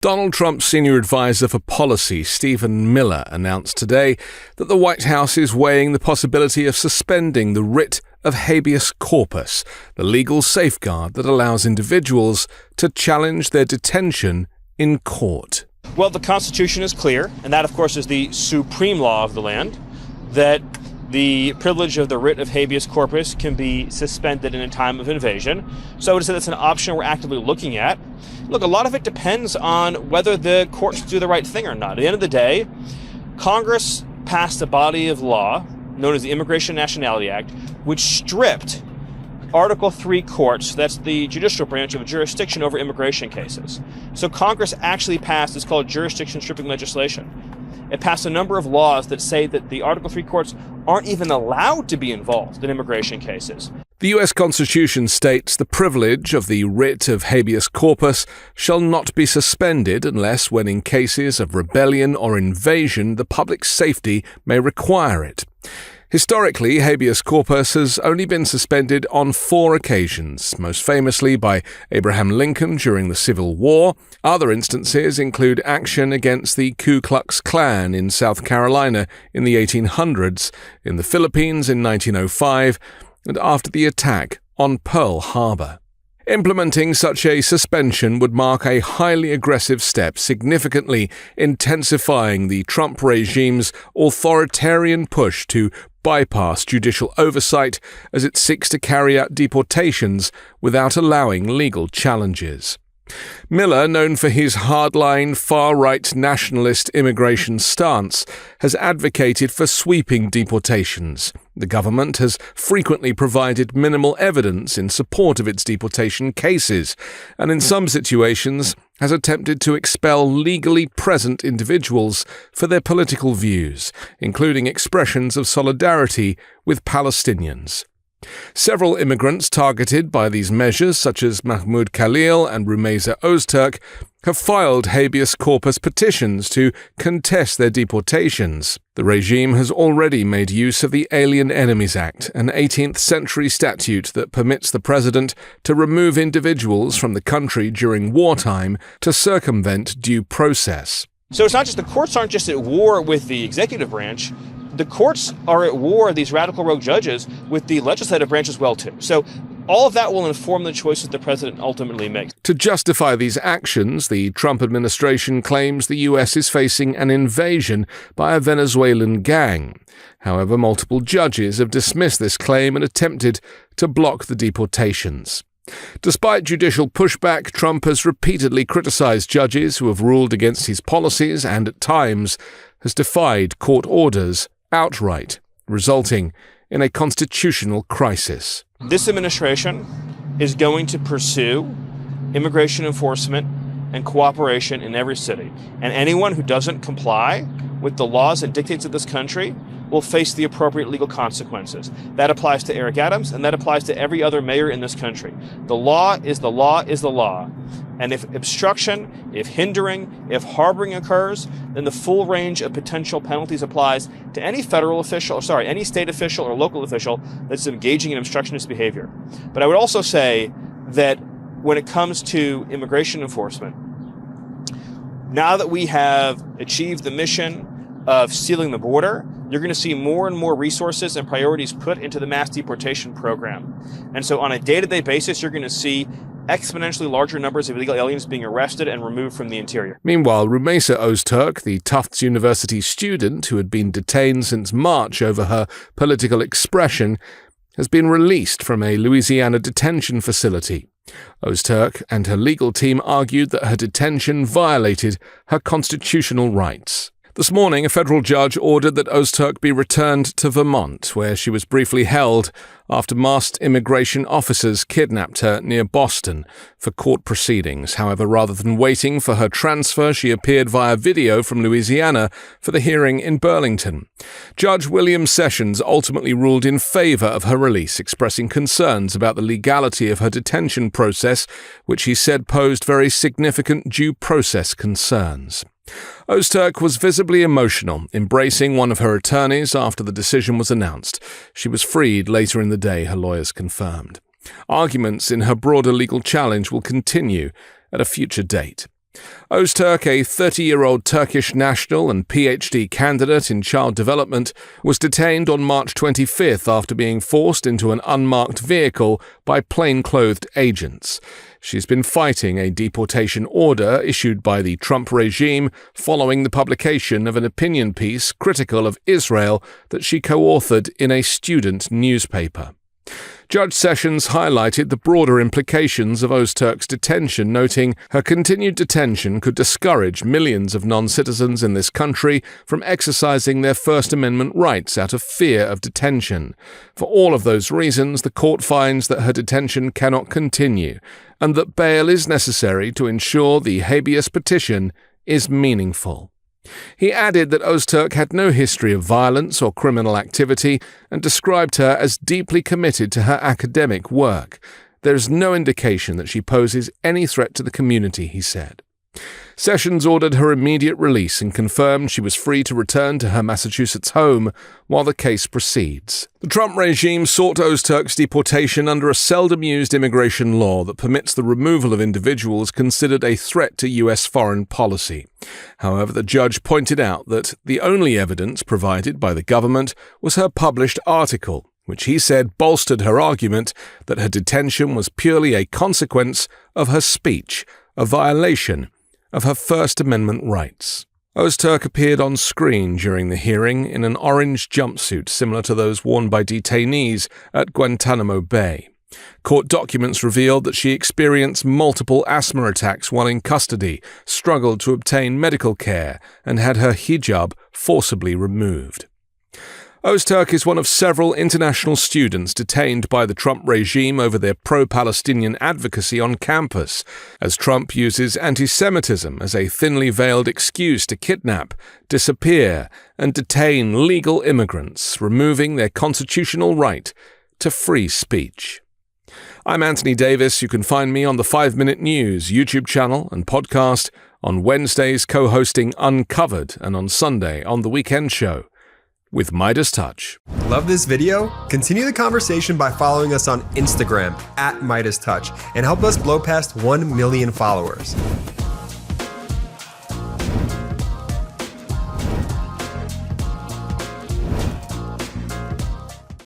Donald Trump's senior advisor for policy, Stephen Miller, announced today that the White House is weighing the possibility of suspending the writ of habeas corpus, the legal safeguard that allows individuals to challenge their detention in court. Well, the Constitution is clear, and that, of course, is the supreme law of the land, that the privilege of the writ of habeas corpus can be suspended in a time of invasion. So I would say that's an option we're actively looking at. Look, a lot of it depends on whether the courts do the right thing or not. At the end of the day, Congress passed a body of law known as the Immigration and Nationality Act, which stripped Article III courts, that's the judicial branch, of jurisdiction over immigration cases. So Congress actually passed, it's called jurisdiction stripping legislation. It passed a number of laws that say that the Article III courts aren't even allowed to be involved in immigration cases. The U.S. Constitution states the privilege of the writ of habeas corpus shall not be suspended unless when in cases of rebellion or invasion the public safety may require it. Historically, habeas corpus has only been suspended on 4 occasions, most famously by Abraham Lincoln during the Civil War. Other instances include action against the Ku Klux Klan in South Carolina in the 1800s, in the Philippines in 1905, and after the attack on Pearl Harbor. Implementing such a suspension would mark a highly aggressive step, significantly intensifying the Trump regime's authoritarian push to bypass judicial oversight as it seeks to carry out deportations without allowing legal challenges. Miller, known for his hardline, far-right nationalist immigration stance, has advocated for sweeping deportations. The government has frequently provided minimal evidence in support of its deportation cases, and in some situations has attempted to expel legally present individuals for their political views, including expressions of solidarity with Palestinians. Several immigrants targeted by these measures, such as Mahmoud Khalil and Rumeisa Ozturk, have filed habeas corpus petitions to contest their deportations. The regime has already made use of the Alien Enemies Act, an 18th century statute that permits the president to remove individuals from the country during wartime to circumvent due process. So it's not just the courts aren't just at war with the executive branch. The courts are at war, these radical rogue judges, with the legislative branch as well, too. So all of that will inform the choices the president ultimately makes. To justify these actions, the Trump administration claims the U.S. is facing an invasion by a Venezuelan gang. However, multiple judges have dismissed this claim and attempted to block the deportations. Despite judicial pushback, Trump has repeatedly criticized judges who have ruled against his policies and, at times, has defied court orders outright, resulting in a constitutional crisis. This administration is going to pursue immigration enforcement and cooperation in every city. And anyone who doesn't comply with the laws and dictates of this country will face the appropriate legal consequences. That applies to Eric Adams, and that applies to every other mayor in this country. The law is the law is the law. And if obstruction, if hindering, if harboring occurs, then the full range of potential penalties applies to any any state official or local official that's engaging in obstructionist behavior. But I would also say that when it comes to immigration enforcement, now that we have achieved the mission of sealing the border, you're going to see more and more resources and priorities put into the mass deportation program. And so on a day-to-day basis, you're going to see exponentially larger numbers of illegal aliens being arrested and removed from the interior. Meanwhile, Rumeisa Ozturk, the Tufts University student who had been detained since March over her political expression, has been released from a Louisiana detention facility. Ozturk and her legal team argued that her detention violated her constitutional rights. This morning, a federal judge ordered that Ozturk be returned to Vermont, where she was briefly held after masked immigration officers kidnapped her near Boston for court proceedings. However, rather than waiting for her transfer, she appeared via video from Louisiana for the hearing in Burlington. Judge William Sessions ultimately ruled in favor of her release, expressing concerns about the legality of her detention process, which he said posed very significant due process concerns. Ozturk was visibly emotional, embracing one of her attorneys after the decision was announced. She was freed later in the day, her lawyers confirmed. Arguments in her broader legal challenge will continue at a future date. Öztürk, a 30-year-old Turkish national and PhD candidate in child development, was detained on March 25th after being forced into an unmarked vehicle by plain-clothed agents. She's been fighting a deportation order issued by the Trump regime following the publication of an opinion piece critical of Israel that she co-authored in a student newspaper. Judge Sessions highlighted the broader implications of Öztürk's detention, noting her continued detention could discourage millions of non-citizens in this country from exercising their First Amendment rights out of fear of detention. For all of those reasons, the court finds that her detention cannot continue, and that bail is necessary to ensure the habeas petition is meaningful. He added that Öztürk had no history of violence or criminal activity and described her as deeply committed to her academic work. There is no indication that she poses any threat to the community, he said. Sessions ordered her immediate release and confirmed she was free to return to her Massachusetts home while the case proceeds. The Trump regime sought Öztürk's deportation under a seldom-used immigration law that permits the removal of individuals considered a threat to U.S. foreign policy. However, the judge pointed out that the only evidence provided by the government was her published article, which he said bolstered her argument that her detention was purely a consequence of her speech, a violation of her First Amendment rights. Öztürk appeared on screen during the hearing in an orange jumpsuit similar to those worn by detainees at Guantanamo Bay. Court documents revealed that she experienced multiple asthma attacks while in custody, struggled to obtain medical care, and had her hijab forcibly removed. Öztürk is one of several international students detained by the Trump regime over their pro-Palestinian advocacy on campus, as Trump uses anti-Semitism as a thinly veiled excuse to kidnap, disappear, and detain legal immigrants, removing their constitutional right to free speech. I'm Anthony Davis. You can find me on the 5 Minute News YouTube channel and podcast, on Wednesdays co-hosting Uncovered, and on Sunday on The Weekend Show with MeidasTouch. Love this video? Continue the conversation by following us on Instagram @MeidasTouch and help us blow past 1 million followers.